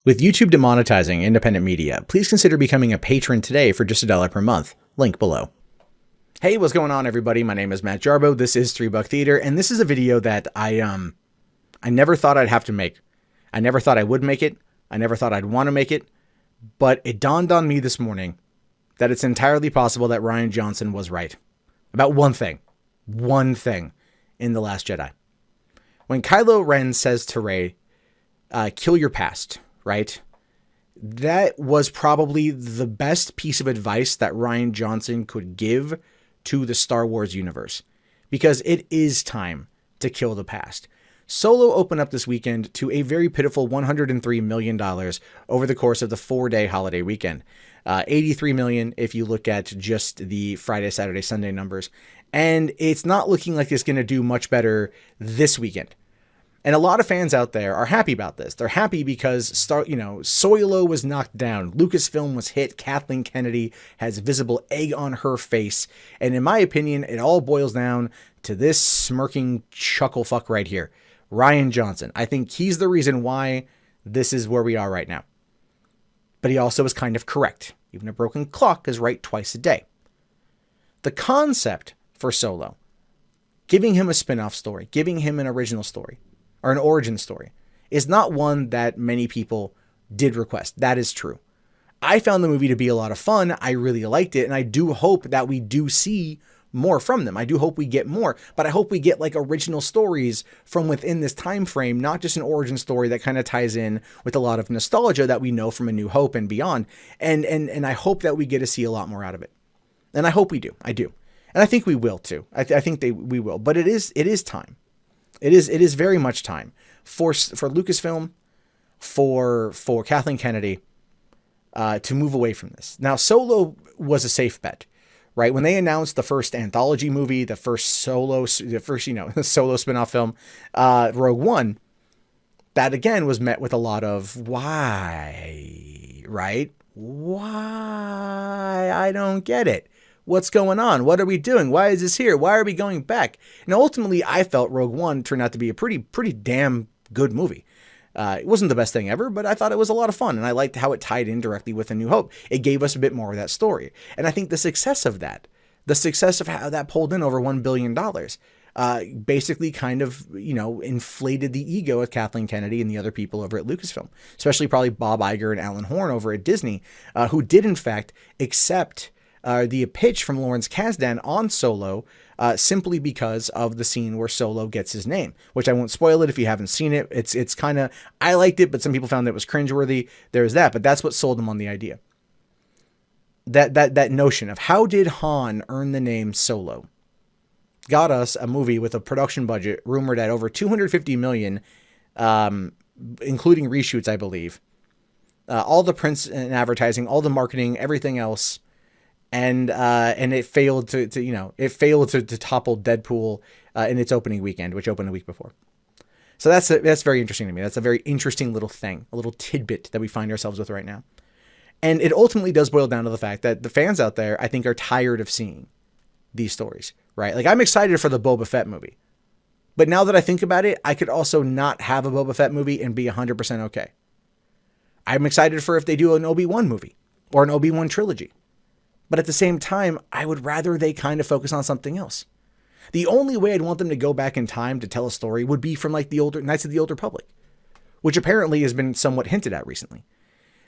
With YouTube demonetizing independent media, please consider becoming a patron today for just $1 per month. Link below. Hey, what's going on, everybody? My name is Matt Jarbo. This is $3 Theater, and this is a video that I never thought I'd have to make. I never thought I would make it. I never thought I'd want to make it. But it dawned on me this morning that it's entirely possible that Rian Johnson was right about one thing in The Last Jedi. When Kylo Ren says to Rey, kill your past, right? That was probably the best piece of advice that Rian Johnson could give to the Star Wars universe, because it is time to kill the past. Solo opened up this weekend to a very pitiful $103 million over the course of the 4-day holiday weekend. 83 million if you look at just the Friday, Saturday, Sunday numbers. And it's not looking like it's going to do much better this weekend. And a lot of fans out there are happy about this. They're happy because Solo was knocked down. Lucasfilm was hit. Kathleen Kennedy has visible egg on her face. And in my opinion, it all boils down to this smirking chuckle fuck right here. Rian Johnson. I think he's the reason why this is where we are right now. But he also is kind of correct. Even a broken clock is right twice a day. The concept for Solo, giving him a spin-off story, giving him an original story, or an origin story, is not one that many people did request. That is true. I found the movie to be a lot of fun. I really liked it, and I do hope that we do see more from them. I do hope we get more, but I hope we get like original stories from within this time frame, not just an origin story that kind of ties in with a lot of nostalgia that we know from A New Hope and beyond. And I hope that we get to see a lot more out of it. And I hope we do. I do. And I think we will too. I think we will, but it is time. It is very much time for Lucasfilm, for Kathleen Kennedy, to move away from this. Now, Solo was a safe bet, right? When they announced the first anthology movie, the first solo spin-off film, Rogue One, that again was met with a lot of why, right? Why? I don't get it. What's going on? What are we doing? Why is this here? Why are we going back? And ultimately, I felt Rogue One turned out to be a pretty damn good movie. It wasn't the best thing ever, but I thought it was a lot of fun, and I liked how it tied in directly with A New Hope. It gave us a bit more of that story. And I think the success of how that pulled in over $1 billion, basically kind of, inflated the ego of Kathleen Kennedy and the other people over at Lucasfilm, especially probably Bob Iger and Alan Horn over at Disney, who did in fact accept the pitch from Lawrence Kasdan on Solo, simply because of the scene where Solo gets his name, which I won't spoil it if you haven't seen it. It's kind of, I liked it, but some people found it was cringeworthy. There's that, but that's what sold them on the idea. That notion of how did Han earn the name Solo got us a movie with a production budget rumored at over $250 million, including reshoots, I believe. All the prints and advertising, all the marketing, everything else. And it failed to topple Deadpool in its opening weekend, which opened a week before. So that's very interesting to me. That's a very interesting little thing, a little tidbit that we find ourselves with right now. And it ultimately does boil down to the fact that the fans out there, I think, are tired of seeing these stories, right? Like, I'm excited for the Boba Fett movie, but now that I think about it, I could also not have a Boba Fett movie and be 100% okay. I'm excited for if they do an Obi-Wan movie or an Obi-Wan trilogy. But at the same time, I would rather they kind of focus on something else. The only way I'd want them to go back in time to tell a story would be from like the older Knights of the Old Republic, which apparently has been somewhat hinted at recently.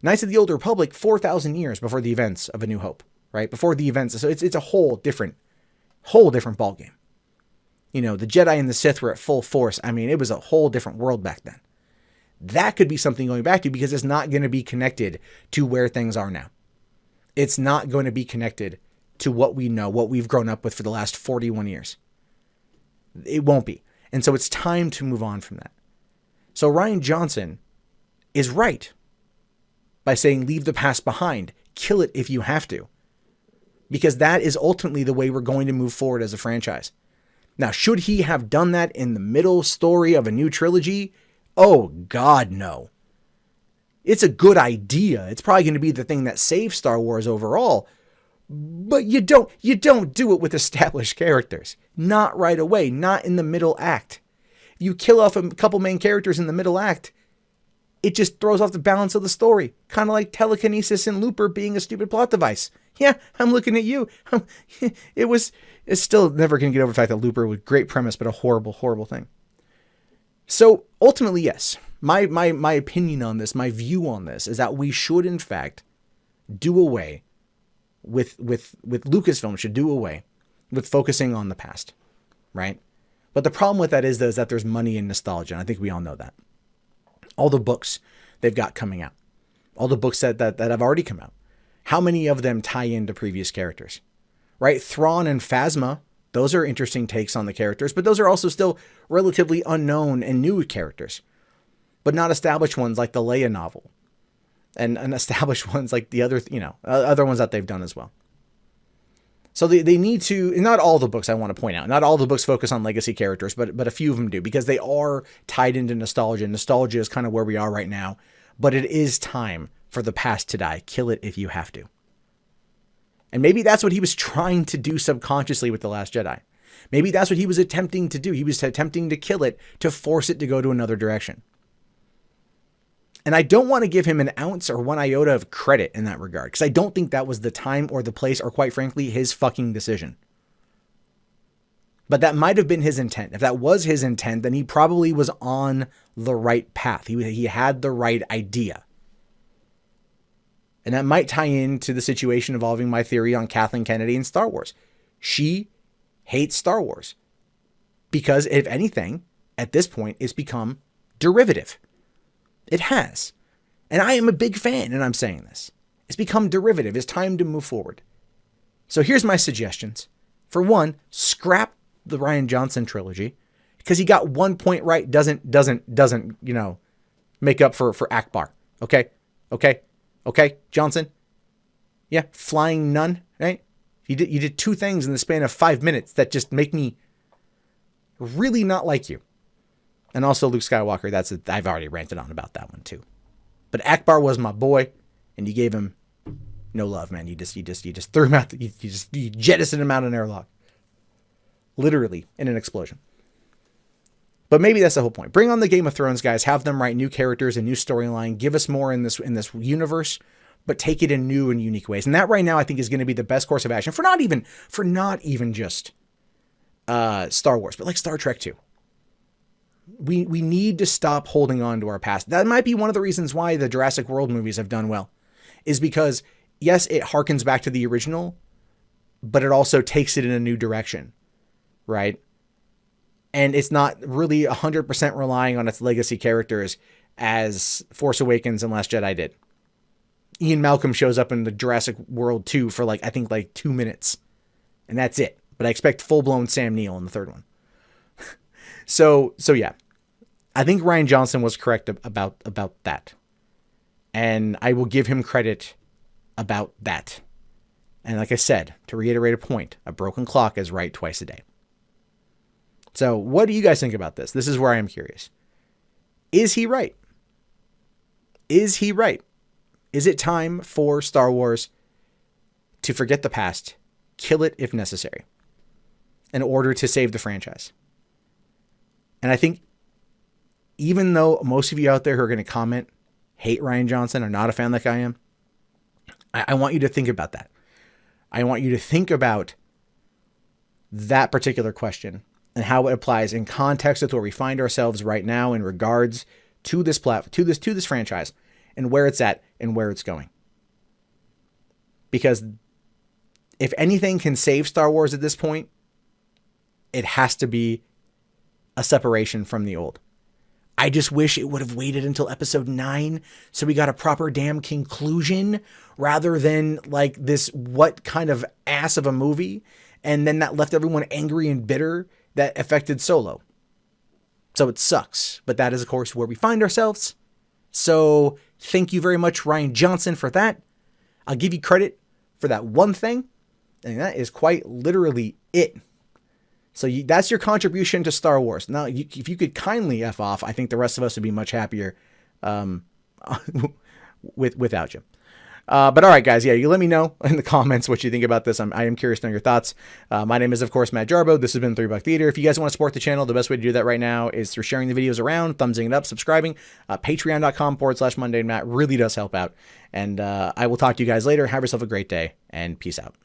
Knights of the Old Republic, 4,000 years before the events of A New Hope, right? Before the events. So it's a whole different ballgame. The Jedi and the Sith were at full force. I mean, it was a whole different world back then. That could be something going back to, because it's not going to be connected to where things are now. It's not going to be connected to what we know, what we've grown up with for the last 41 years. It won't be. And so it's time to move on from that. So Rian Johnson is right by saying leave the past behind, kill it if you have to, because that is ultimately the way we're going to move forward as a franchise. Now, should he have done that in the middle story of a new trilogy? Oh, God, no. It's a good idea. It's probably going to be the thing that saves Star Wars overall. But you don't do it with established characters. Not right away. Not in the middle act. You kill off a couple main characters in the middle act. it just throws off the balance of the story. Kind of like telekinesis and Looper being a stupid plot device. Yeah, I'm looking at you. It's still never going to get over the fact that Looper was a great premise, but a horrible, horrible thing. So ultimately, yes, my opinion on this, my view on this is that we should, in fact, do away with Lucasfilm should do away with focusing on the past, right? But the problem with that is that there's money in nostalgia, and I think we all know that. All the books they've got coming out, all the books that have already come out, how many of them tie into previous characters, right? Thrawn and Phasma, those are interesting takes on the characters, but those are also still relatively unknown and new characters, but not established ones like the Leia novel, and established ones like the other, other ones that they've done as well. So they need to, not all the books I want to point out, not all the books focus on legacy characters, but a few of them do, because they are tied into nostalgia. Nostalgia is kind of where we are right now, but it is time for the past to die. Kill it if you have to. And maybe that's what he was trying to do subconsciously with The Last Jedi. Maybe that's what he was attempting to do. He was attempting to kill it, to force it to go to another direction. And I don't want to give him an ounce or one iota of credit in that regard, because I don't think that was the time or the place, or quite frankly, his fucking decision. But that might have been his intent. If that was his intent, then he probably was on the right path. He had the right idea. And that might tie into the situation involving my theory on Kathleen Kennedy and Star Wars. She hates Star Wars because, if anything, at this point, it's become derivative. It has. And I am a big fan, and I'm saying this. It's become derivative. It's time to move forward. So here's my suggestions. For one, scrap the Rian Johnson trilogy, because he got 1 point right doesn't make up for Akbar. Okay, Johnson? Yeah, flying nun, right? You did two things in the span of 5 minutes that just make me really not like you. And also Luke Skywalker, I've already ranted on about that one too. But Akbar was my boy, and you gave him no love, man. You just threw him out, you jettisoned him out of an airlock. Literally, in an explosion. But maybe that's the whole point. Bring on the Game of Thrones guys, have them write new characters, a new storyline, give us more in this universe, but take it in new and unique ways. And that right now I think is going to be the best course of action for not even just Star Wars, but like Star Trek too. We need to stop holding on to our past. That might be one of the reasons why the Jurassic World movies have done well, is because yes, it harkens back to the original, but it also takes it in a new direction, right? And it's not really 100% relying on its legacy characters as Force Awakens and Last Jedi did. Ian Malcolm shows up in the Jurassic World 2 for I think 2 minutes. And that's it. But I expect full-blown Sam Neill in the third one. So yeah. I think Rian Johnson was correct about that. And I will give him credit about that. And like I said, to reiterate a point, a broken clock is right twice a day. So what do you guys think about this? This is where I am curious. Is he right? Is he right? Is it time for Star Wars to forget the past, kill it if necessary, in order to save the franchise? And I think even though most of you out there who are going to comment, hate Rian Johnson, are not a fan like I am, I want you to think about that. I want you to think about that particular question and how it applies in context with where we find ourselves right now in regards to this to this franchise, and where it's at and where it's going. Because if anything can save Star Wars at this point, it has to be a separation from the old. I just wish it would have waited until episode 9 so we got a proper damn conclusion, rather than this what kind of ass of a movie, and then that left everyone angry and bitter that affected Solo. So it sucks, but that is of course where we find ourselves. So thank you very much, Rian Johnson, for that. I'll give you credit for that one thing, and that is quite literally it. So that's your contribution to Star Wars. Now, if you could kindly F off, I think the rest of us would be much happier without you. But all right, guys, yeah, you let me know in the comments what you think about this. I am curious to know your thoughts. My name is, of course, Matt Jarbo. This has been 3 Buck Theater. If you guys want to support the channel, the best way to do that right now is through sharing the videos around, thumbsing it up, subscribing. Patreon.com/Monday Matt really does help out. And I will talk to you guys later. Have yourself a great day, and peace out.